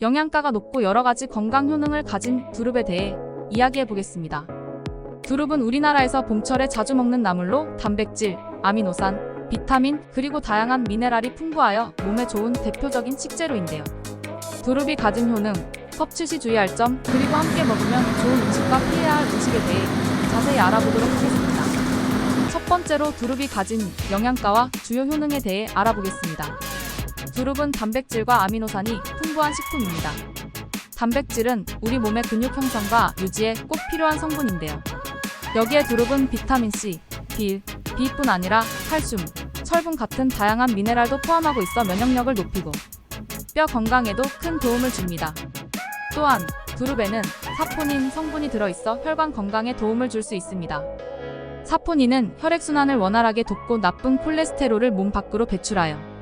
영양가가 높고 여러가지 건강 효능을 가진 두릅에 대해 이야기해 보겠습니다. 두릅은 우리나라에서 봄철에 자주 먹는 나물로 단백질, 아미노산, 비타민, 그리고 다양한 미네랄이 풍부하여 몸에 좋은 대표적인 식재료인데요. 두릅이 가진 효능, 섭취 시 주의할 점, 그리고 함께 먹으면 좋은 음식과 피해야 할 음식에 대해 자세히 알아보도록 하겠습니다. 첫 번째로 두릅이 가진 영양가와 주요 효능에 대해 알아보겠습니다. 두릅은 단백질과 아미노산이 풍부한 식품입니다. 단백질은 우리 몸의 근육 형성과 유지에 꼭 필요한 성분인데요. 여기에 두릅은 비타민C, B뿐 아니라 칼슘, 철분 같은 다양한 미네랄도 포함하고 있어 면역력을 높이고 뼈 건강에도 큰 도움을 줍니다. 또한 두릅에는 사포닌 성분이 들어있어 혈관 건강에 도움을 줄 수 있습니다. 사포닌은 혈액순환을 원활하게 돕고 나쁜 콜레스테롤을 몸 밖으로 배출하여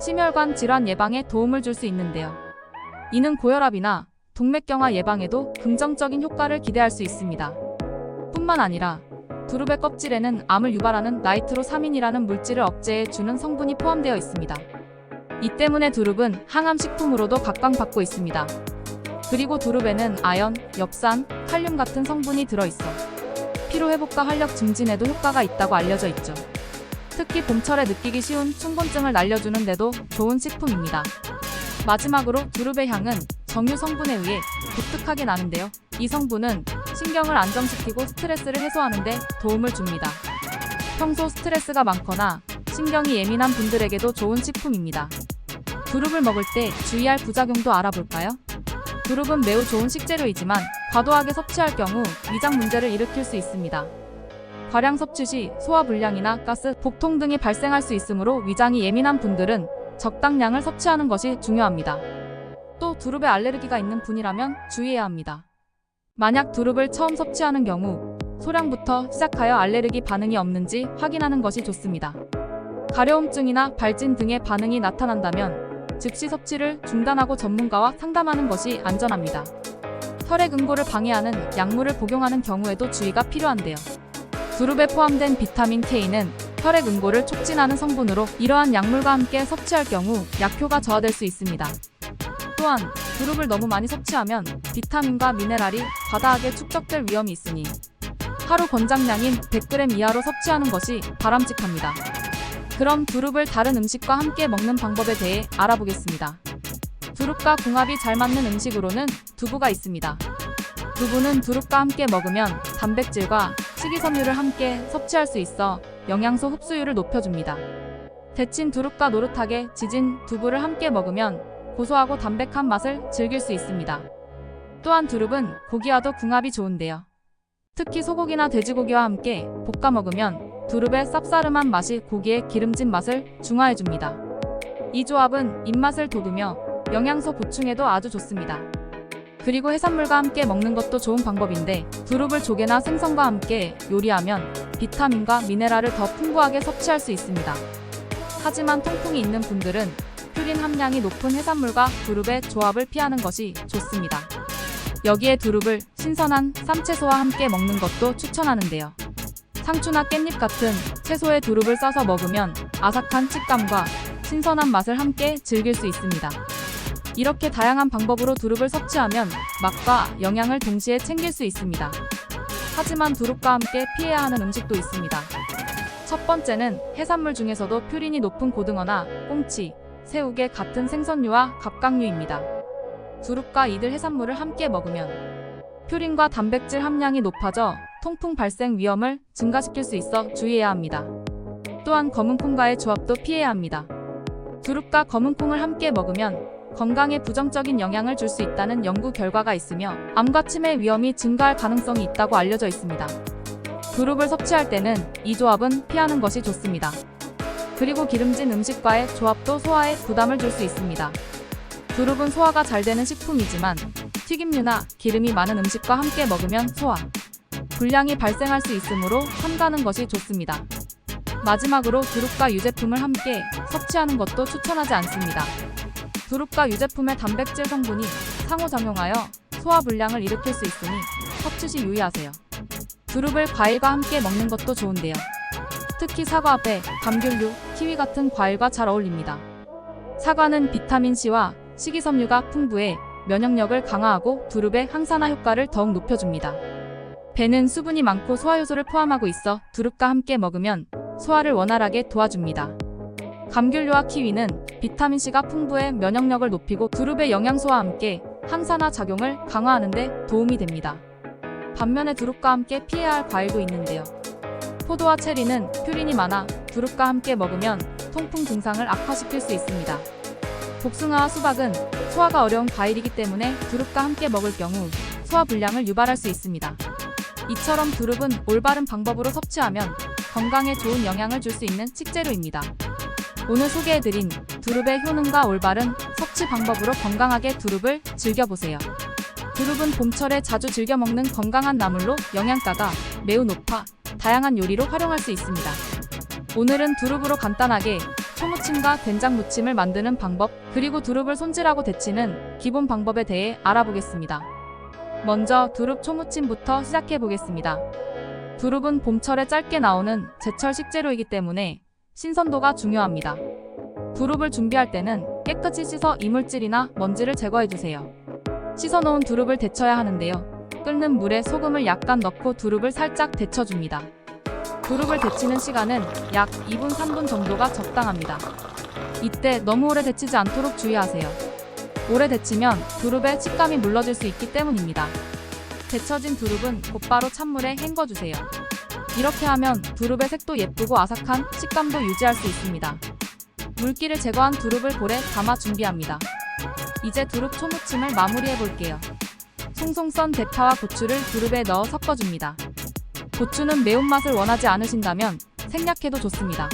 심혈관 질환 예방에 도움을 줄 수 있는데요. 이는 고혈압이나 동맥경화 예방에도 긍정적인 효과를 기대할 수 있습니다. 뿐만 아니라 두릅의 껍질에는 암을 유발하는 나이트로사민이라는 물질을 억제해 주는 성분이 포함되어 있습니다. 이 때문에 두릅은 항암식품으로도 각광받고 있습니다. 그리고 두릅에는 아연, 엽산, 칼륨 같은 성분이 들어있어 피로회복과 활력 증진에도 효과가 있다고 알려져 있죠. 특히 봄철에 느끼기 쉬운 춘곤증을 날려주는 데도 좋은 식품입니다. 마지막으로 두릅의 향은 정유 성분에 의해 독특하게 나는데요. 이 성분은 신경을 안정시키고 스트레스를 해소하는 데 도움을 줍니다. 평소 스트레스가 많거나 신경이 예민한 분들에게도 좋은 식품입니다. 두릅을 먹을 때 주의할 부작용도 알아볼까요? 두릅은 매우 좋은 식재료이지만 과도하게 섭취할 경우 위장 문제를 일으킬 수 있습니다. 과량 섭취 시 소화불량이나 가스, 복통 등이 발생할 수 있으므로 위장이 예민한 분들은 적당량을 섭취하는 것이 중요합니다. 또 두릅에 알레르기가 있는 분이라면 주의해야 합니다. 만약 두릅을 처음 섭취하는 경우 소량부터 시작하여 알레르기 반응이 없는지 확인하는 것이 좋습니다. 가려움증이나 발진 등의 반응이 나타난다면 즉시 섭취를 중단하고 전문가와 상담하는 것이 안전합니다. 혈액 응고를 방해하는 약물을 복용하는 경우에도 주의가 필요한데요. 두릅에 포함된 비타민 K는 혈액 응고를 촉진하는 성분으로 이러한 약물과 함께 섭취할 경우 약효가 저하될 수 있습니다. 또한 두릅을 너무 많이 섭취하면 비타민과 미네랄이 과다하게 축적될 위험이 있으니 하루 권장량인 100g 이하로 섭취하는 것이 바람직합니다. 그럼 두릅을 다른 음식과 함께 먹는 방법에 대해 알아보겠습니다. 두릅과 궁합이 잘 맞는 음식으로는 두부가 있습니다. 두부는 두릅과 함께 먹으면 단백질과 식이섬유를 함께 섭취할 수 있어 영양소 흡수율을 높여줍니다. 데친 두릅과 노릇하게 지진 두부를 함께 먹으면 고소하고 담백한 맛을 즐길 수 있습니다. 또한 두릅은 고기와도 궁합이 좋은데요. 특히 소고기나 돼지고기와 함께 볶아 먹으면 두릅의 쌉싸름한 맛이 고기의 기름진 맛을 중화해줍니다. 이 조합은 입맛을 돋우며 영양소 보충에도 아주 좋습니다. 그리고 해산물과 함께 먹는 것도 좋은 방법인데 두릅을 조개나 생선과 함께 요리하면 비타민과 미네랄을 더 풍부하게 섭취할 수 있습니다. 하지만 통풍이 있는 분들은 퓨린 함량이 높은 해산물과 두릅의 조합을 피하는 것이 좋습니다. 여기에 두릅을 신선한 쌈채소와 함께 먹는 것도 추천하는데요. 상추나 깻잎 같은 채소에 두릅을 싸서 먹으면 아삭한 식감과 신선한 맛을 함께 즐길 수 있습니다. 이렇게 다양한 방법으로 두릅을 섭취하면 맛과 영양을 동시에 챙길 수 있습니다. 하지만 두릅과 함께 피해야 하는 음식도 있습니다. 첫 번째는 해산물 중에서도 퓨린이 높은 고등어나 꽁치, 새우게 같은 생선류와 갑각류입니다. 두릅과 이들 해산물을 함께 먹으면 퓨린과 단백질 함량이 높아져 통풍 발생 위험을 증가시킬 수 있어 주의해야 합니다. 또한 검은콩과의 조합도 피해야 합니다. 두릅과 검은콩을 함께 먹으면 건강에 부정적인 영향을 줄 수 있다는 연구 결과가 있으며 암과 치매 위험이 증가할 가능성이 있다고 알려져 있습니다. 두릅을 섭취할 때는 이 조합은 피하는 것이 좋습니다. 그리고 기름진 음식과의 조합도 소화에 부담을 줄 수 있습니다. 두릅은 소화가 잘 되는 식품이지만 튀김류나 기름이 많은 음식과 함께 먹으면 소화 불량이 발생할 수 있으므로 삼가는 것이 좋습니다. 마지막으로 두릅과 유제품을 함께 섭취하는 것도 추천하지 않습니다. 두릅과 유제품의 단백질 성분이 상호작용하여 소화불량을 일으킬 수 있으니 섭취 시 유의하세요. 두릅을 과일과 함께 먹는 것도 좋은데요. 특히 사과, 배, 감귤류, 키위 같은 과일과 잘 어울립니다. 사과는 비타민C와 식이섬유가 풍부해 면역력을 강화하고 두릅의 항산화 효과를 더욱 높여줍니다. 배는 수분이 많고 소화효소를 포함하고 있어 두릅과 함께 먹으면 소화를 원활하게 도와줍니다. 감귤류와 키위는 비타민C가 풍부해 면역력을 높이고 두릅의 영양소와 함께 항산화 작용을 강화하는 데 도움이 됩니다. 반면에 두릅과 함께 피해야 할 과일도 있는데요. 포도와 체리는 퓨린이 많아 두릅과 함께 먹으면 통풍 증상을 악화시킬 수 있습니다. 복숭아와 수박은 소화가 어려운 과일이기 때문에 두릅과 함께 먹을 경우 소화 불량을 유발할 수 있습니다. 이처럼 두릅은 올바른 방법으로 섭취하면 건강에 좋은 영향을 줄 수 있는 식재료입니다. 오늘 소개해드린 두릅의 효능과 올바른 섭취 방법으로 건강하게 두릅을 즐겨보세요. 두릅은 봄철에 자주 즐겨 먹는 건강한 나물로 영양가가 매우 높아 다양한 요리로 활용할 수 있습니다. 오늘은 두릅으로 간단하게 초무침과 된장 무침을 만드는 방법, 그리고 두릅을 손질하고 데치는 기본 방법에 대해 알아보겠습니다. 먼저 두릅 초무침부터 시작해 보겠습니다. 두릅은 봄철에 짧게 나오는 제철 식재료이기 때문에 신선도가 중요합니다. 두릅을 준비할 때는 깨끗이 씻어 이물질이나 먼지를 제거해 주세요. 씻어놓은 두릅을 데쳐야 하는데요. 끓는 물에 소금을 약간 넣고 두릅을 살짝 데쳐줍니다. 두릅을 데치는 시간은 약 2분, 3분 정도가 적당합니다. 이때 너무 오래 데치지 않도록 주의하세요. 오래 데치면 두릅의 식감이 물러질 수 있기 때문입니다. 데쳐진 두릅은 곧바로 찬물에 헹궈주세요. 이렇게 하면 두릅의 색도 예쁘고 아삭한 식감도 유지할 수 있습니다. 물기를 제거한 두릅을 볼에 담아 준비합니다. 이제 두릅 초무침을 마무리해 볼게요. 송송 썬 대파와 고추를 두릅에 넣어 섞어줍니다. 고추는 매운맛을 원하지 않으신다면 생략해도 좋습니다.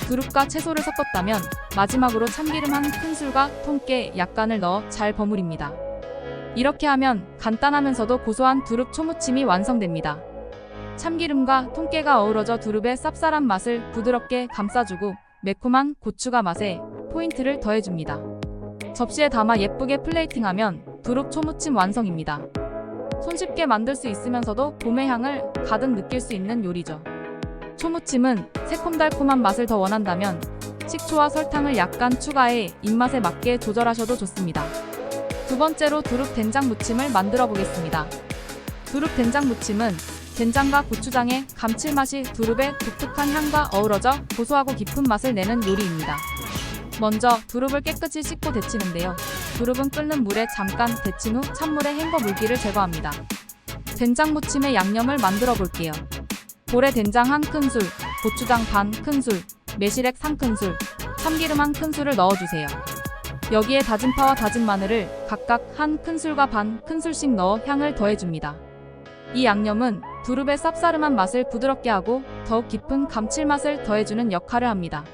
두릅과 채소를 섞었다면 마지막으로 참기름 한 큰술과 통깨 약간을 넣어 잘 버무립니다. 이렇게 하면 간단하면서도 고소한 두릅 초무침이 완성됩니다. 참기름과 통깨가 어우러져 두릅의 쌉쌀한 맛을 부드럽게 감싸주고 매콤한 고추가 맛에 포인트를 더해줍니다. 접시에 담아 예쁘게 플레이팅하면 두릅 초무침 완성입니다. 손쉽게 만들 수 있으면서도 봄의 향을 가득 느낄 수 있는 요리죠. 초무침은 새콤달콤한 맛을 더 원한다면 식초와 설탕을 약간 추가해 입맛에 맞게 조절하셔도 좋습니다. 두 번째로 두릅 된장 무침을 만들어 보겠습니다. 두릅 된장 무침은 된장과 고추장의 감칠맛이 두릅의 독특한 향과 어우러져 고소하고 깊은 맛을 내는 요리입니다. 먼저 두릅을 깨끗이 씻고 데치는데요. 두릅은 끓는 물에 잠깐 데친 후 찬물에 헹궈 물기를 제거합니다. 된장 무침의 양념을 만들어 볼게요. 볼에 된장 1큰술, 고추장 반 큰술, 매실액 3큰술, 참기름 1큰술을 넣어주세요. 여기에 다진 파와 다진 마늘을 각각 1큰술과 반 큰술씩 넣어 향을 더해줍니다. 이 양념은 두릅의 쌉싸름한 맛을 부드럽게 하고 더욱 깊은 감칠맛을 더해주는 역할을 합니다.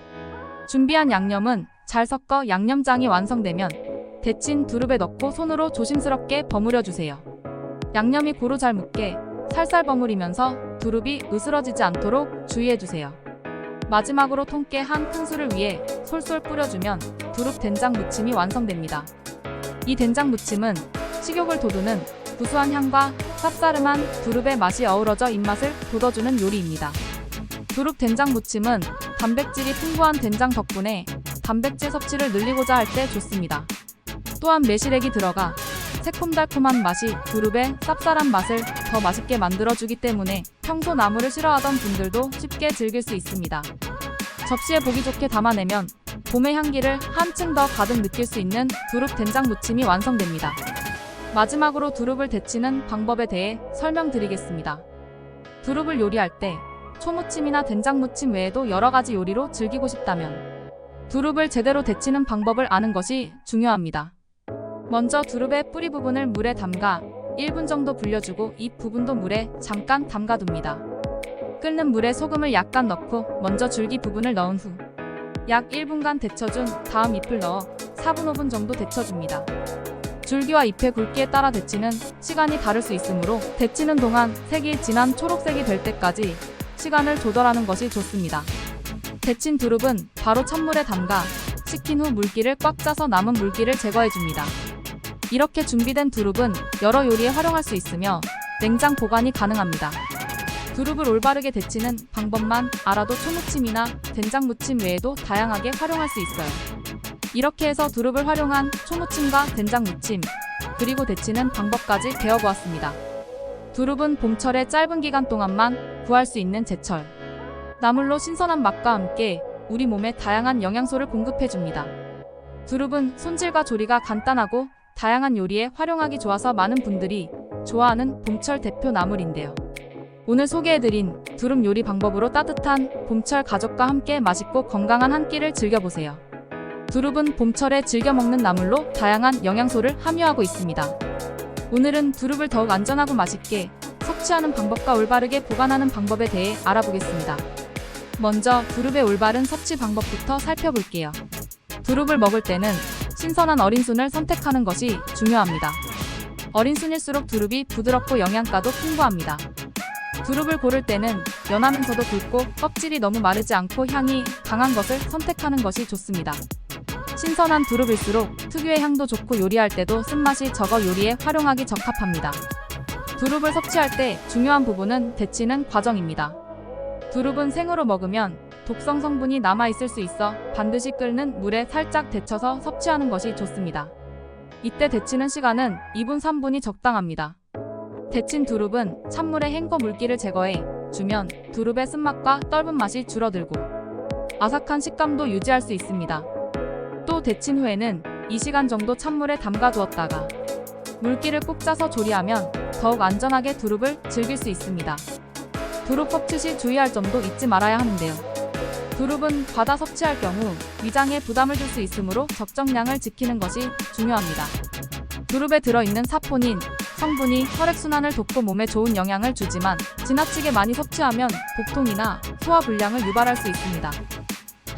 준비한 양념은 잘 섞어 양념장이 완성되면 데친 두릅에 넣고 손으로 조심스럽게 버무려주세요. 양념이 고루 잘 묻게 살살 버무리면서 두릅이 으스러지지 않도록 주의해주세요. 마지막으로 통깨 1큰술을 위에 솔솔 뿌려주면 두릅 된장 무침이 완성됩니다. 이 된장 무침은 식욕을 돋우는 구수한 향과 쌉싸름한 두릅의 맛이 어우러져 입맛을 돋워주는 요리입니다. 두릅 된장 무침은 단백질이 풍부한 된장 덕분에 단백질 섭취를 늘리고자 할 때 좋습니다. 또한 매실액이 들어가 새콤달콤한 맛이 두릅의 쌉쌀한 맛을 더 맛있게 만들어주기 때문에 평소 나물을 싫어하던 분들도 쉽게 즐길 수 있습니다. 접시에 보기 좋게 담아내면 봄의 향기를 한층 더 가득 느낄 수 있는 두릅 된장 무침이 완성됩니다. 마지막으로 두릅을 데치는 방법에 대해 설명드리겠습니다. 두릅을 요리할 때 초무침이나 된장무침 외에도 여러가지 요리로 즐기고 싶다면 두릅을 제대로 데치는 방법을 아는 것이 중요합니다. 먼저 두릅의 뿌리 부분을 물에 담가 1분 정도 불려주고 잎 부분도 물에 잠깐 담가둡니다. 끓는 물에 소금을 약간 넣고 먼저 줄기 부분을 넣은 후 약 1분간 데쳐준 다음 잎을 넣어 4분 5분 정도 데쳐줍니다. 줄기와 잎의 굵기에 따라 데치는 시간이 다를 수 있으므로 데치는 동안 색이 진한 초록색이 될 때까지 시간을 조절하는 것이 좋습니다. 데친 두릅은 바로 찬물에 담가 식힌 후 물기를 꽉 짜서 남은 물기를 제거해줍니다. 이렇게 준비된 두릅은 여러 요리에 활용할 수 있으며 냉장 보관이 가능합니다. 두릅을 올바르게 데치는 방법만 알아도 초무침이나 된장무침 외에도 다양하게 활용할 수 있어요. 이렇게 해서 두릅을 활용한 초무침과 된장무침, 그리고 데치는 방법까지 배워보았습니다. 두릅은 봄철의 짧은 기간 동안만 구할 수 있는 제철. 나물로 신선한 맛과 함께 우리 몸에 다양한 영양소를 공급해줍니다. 두릅은 손질과 조리가 간단하고 다양한 요리에 활용하기 좋아서 많은 분들이 좋아하는 봄철 대표 나물인데요. 오늘 소개해드린 두릅 요리 방법으로 따뜻한 봄철 가족과 함께 맛있고 건강한 한 끼를 즐겨보세요. 두릅은 봄철에 즐겨 먹는 나물로 다양한 영양소를 함유하고 있습니다. 오늘은 두릅을 더욱 안전하고 맛있게 섭취하는 방법과 올바르게 보관하는 방법에 대해 알아보겠습니다. 먼저 두릅의 올바른 섭취 방법부터 살펴볼게요. 두릅을 먹을 때는 신선한 어린 순을 선택하는 것이 중요합니다. 어린 순일수록 두릅이 부드럽고 영양가도 풍부합니다. 두릅을 고를 때는 연하면서도 굵고 껍질이 너무 마르지 않고 향이 강한 것을 선택하는 것이 좋습니다. 신선한 두릅일수록 특유의 향도 좋고 요리할 때도 쓴맛이 적어 요리에 활용하기 적합합니다. 두릅을 섭취할 때 중요한 부분은 데치는 과정입니다. 두릅은 생으로 먹으면 독성 성분이 남아있을 수 있어 반드시 끓는 물에 살짝 데쳐서 섭취하는 것이 좋습니다. 이때 데치는 시간은 2분 3분이 적당합니다. 데친 두릅은 찬물에 헹궈 물기를 제거해 주면 두릅의 쓴맛과 떫은 맛이 줄어들고 아삭한 식감도 유지할 수 있습니다. 또 데친 후에는 2시간 정도 찬물에 담가 두었다가 물기를 꼭 짜서 조리하면 더욱 안전하게 두릅을 즐길 수 있습니다. 두릅 섭취 시 주의할 점도 잊지 말아야 하는데요. 두릅은 과다 섭취할 경우 위장에 부담을 줄 수 있으므로 적정량을 지키는 것이 중요합니다. 두릅에 들어있는 사포닌 성분이 혈액순환을 돕고 몸에 좋은 영향을 주지만 지나치게 많이 섭취하면 복통이나 소화불량을 유발할 수 있습니다.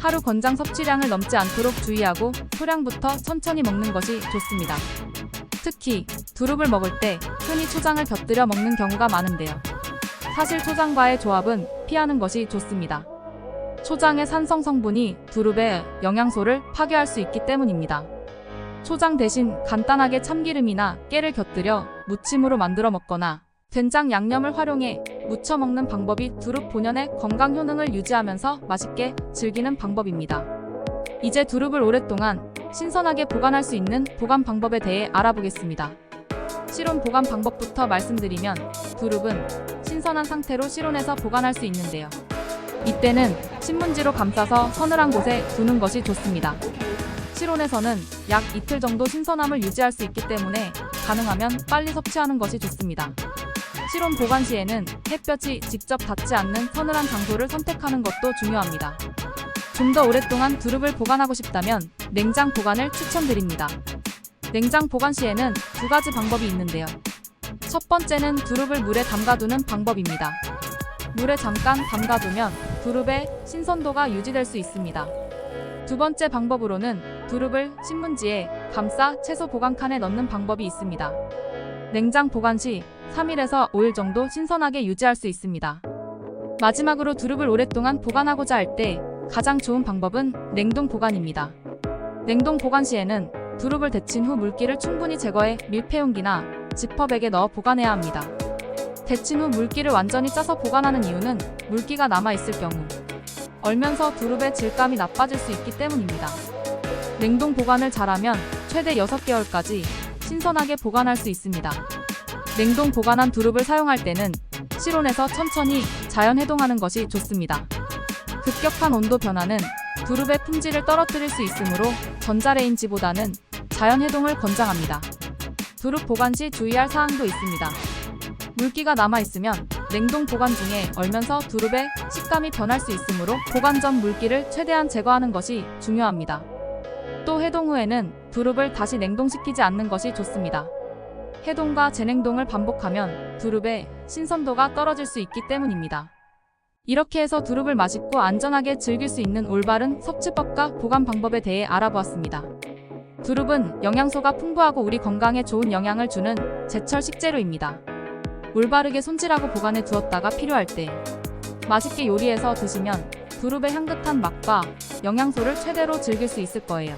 하루 권장 섭취량을 넘지 않도록 주의하고 소량부터 천천히 먹는 것이 좋습니다. 특히 두릅을 먹을 때 흔히 초장을 곁들여 먹는 경우가 많은데요. 사실 초장과의 조합은 피하는 것이 좋습니다. 초장의 산성 성분이 두릅의 영양소를 파괴할 수 있기 때문입니다. 초장 대신 간단하게 참기름이나 깨를 곁들여 무침으로 만들어 먹거나 된장 양념을 활용해 무쳐 먹는 방법이 두릅 본연의 건강 효능을 유지하면서 맛있게 즐기는 방법입니다. 이제 두릅을 오랫동안 신선하게 보관할 수 있는 보관 방법에 대해 알아보겠습니다. 실온 보관 방법부터 말씀드리면 두릅은 신선한 상태로 실온에서 보관할 수 있는데요. 이때는 신문지로 감싸서 서늘한 곳에 두는 것이 좋습니다. 실온에서는 약 이틀 정도 신선함을 유지할 수 있기 때문에 가능하면 빨리 섭취하는 것이 좋습니다. 실온 보관 시에는 햇볕이 직접 닿지 않는 서늘한 장소를 선택하는 것도 중요합니다. 좀 더 오랫동안 두릅을 보관하고 싶다면 냉장 보관을 추천드립니다. 냉장 보관 시에는 두 가지 방법이 있는데요. 첫 번째는 두릅을 물에 담가두는 방법입니다. 물에 잠깐 담가두면 두릅의 신선도가 유지될 수 있습니다. 두 번째 방법으로는 두릅을 신문지에 감싸 채소 보관칸에 넣는 방법이 있습니다. 냉장 보관 시 3일에서 5일 정도 신선하게 유지할 수 있습니다. 마지막으로 두릅을 오랫동안 보관하고자 할 때 가장 좋은 방법은 냉동 보관입니다. 냉동 보관 시에는 두릅을 데친 후 물기를 충분히 제거해 밀폐용기나 지퍼백에 넣어 보관해야 합니다. 데친 후 물기를 완전히 짜서 보관하는 이유는 물기가 남아있을 경우 얼면서 두릅의 질감이 나빠질 수 있기 때문입니다. 냉동 보관을 잘하면 최대 6개월까지 신선하게 보관할 수 있습니다. 냉동 보관한 두릅을 사용할 때는 실온에서 천천히 자연 해동하는 것이 좋습니다. 급격한 온도 변화는 두릅의 품질을 떨어뜨릴 수 있으므로 전자레인지보다는 자연 해동을 권장합니다. 두릅 보관 시 주의할 사항도 있습니다. 물기가 남아있으면 냉동 보관 중에 얼면서 두릅의 식감이 변할 수 있으므로 보관 전 물기를 최대한 제거하는 것이 중요합니다. 또 해동 후에는 두릅을 다시 냉동시키지 않는 것이 좋습니다. 해동과 재냉동을 반복하면 두릅의 신선도가 떨어질 수 있기 때문입니다. 이렇게 해서 두릅을 맛있고 안전하게 즐길 수 있는 올바른 섭취법과 보관 방법에 대해 알아보았습니다. 두릅은 영양소가 풍부하고 우리 건강에 좋은 영향을 주는 제철 식재료입니다. 올바르게 손질하고 보관해 두었다가 필요할 때 맛있게 요리해서 드시면 두릅의 향긋한 맛과 영양소를 최대로 즐길 수 있을 거예요.